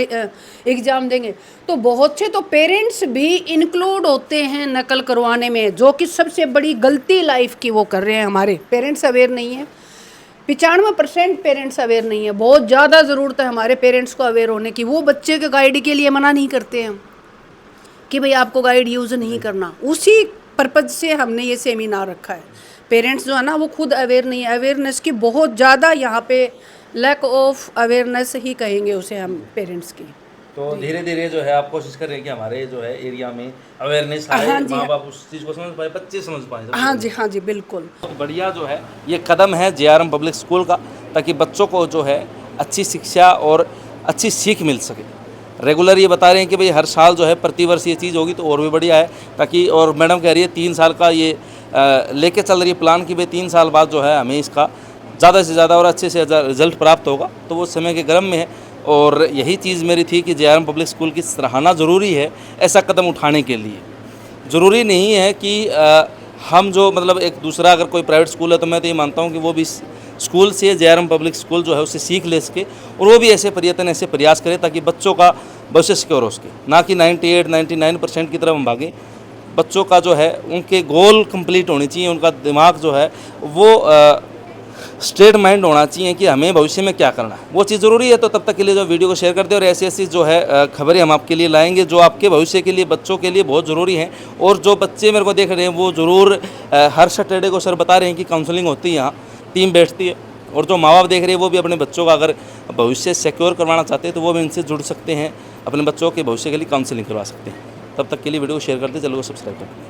एग्ज़ाम देंगे, तो बहुत से तो पेरेंट्स भी इंक्लूड होते हैं नकल करवाने में, जो कि सबसे बड़ी गलती लाइफ की वो कर रहे हैं। हमारे पेरेंट्स अवेयर नहीं है, 95% पेरेंट्स अवेयर नहीं है। बहुत ज़्यादा ज़रूरत है हमारे पेरेंट्स को अवेयर होने की। वो बच्चे के गाइड के लिए मना नहीं करते हैं कि भाई आपको गाइड यूज़ नहीं करना, उसी पर्पज़ से हमने ये सेमिनार रखा है। पेरेंट्स जो है ना वो खुद अवेयर नहीं है, अवेयरनेस की बहुत ज़्यादा यहाँ पे लैक ऑफ अवेयरनेस ही कहेंगे उसे हम पेरेंट्स की। तो धीरे धीरे जो है आप कोशिश कर रहे हैं कि हमारे जो है एरिया में अवेयरनेस आए, हाँ जी, माँ बाप उस चीज़ को समझ पाए, बच्चे समझ पाए। हाँ जी बिल्कुल। तो बढ़िया जो है ये कदम है JRM पब्लिक स्कूल का, ताकि बच्चों को जो है अच्छी शिक्षा और अच्छी सीख मिल सके। रेगुलर ये बता रहे हैं कि भाई हर साल जो है प्रतिवर्ष ये चीज़ होगी तो और भी बढ़िया है, ताकि और मैडम कह रही है 3 साल का ये लेके चल रही है प्लान कि भाई 3 साल बाद जो है हमें इसका ज़्यादा से ज़्यादा और अच्छे से रिजल्ट प्राप्त होगा। तो वो समय के क्रम में है और यही चीज़ मेरी थी कि JRM पब्लिक स्कूल की सराहना ज़रूरी है ऐसा कदम उठाने के लिए। ज़रूरी नहीं है कि हम जो मतलब एक दूसरा अगर कोई प्राइवेट स्कूल है तो मैं तो ये मानता हूँ कि वो भी स्कूल से JRM पब्लिक स्कूल जो है उससे सीख ले सके और वो भी ऐसे प्रयत्न ऐसे प्रयास करे ताकि बच्चों का भविष्य सिक्योर हो सके, ना कि 98-99% की तरफ हम भागें। बच्चों का जो है उनके गोल कंप्लीट होनी चाहिए, उनका दिमाग जो है वो स्ट्रेट माइंड होना चाहिए कि हमें भविष्य में क्या करना है, वो चीज़ ज़रूरी है। तो तब तक के लिए जो वीडियो को शेयर कर दें और ऐसी ऐसी जो है खबरें हम आपके लिए लाएंगे जो आपके भविष्य के लिए बच्चों के लिए बहुत ज़रूरी हैं। और जो बच्चे मेरे को देख रहे हैं वो ज़रूर हर सैटरडे को सर बता रहे हैं कि काउंसलिंग होती है, यहाँ टीम बैठती है। और जो माँ बाप देख रहे हैं वो भी अपने बच्चों का अगर भविष्य सिक्योर करवाना चाहते हैं तो वो भी इनसे जुड़ सकते हैं, अपने बच्चों के भविष्य के लिए काउंसलिंग करवा सकते हैं। तब तक के लिए वीडियो को शेयर करते, चैनल को सब्सक्राइब करें।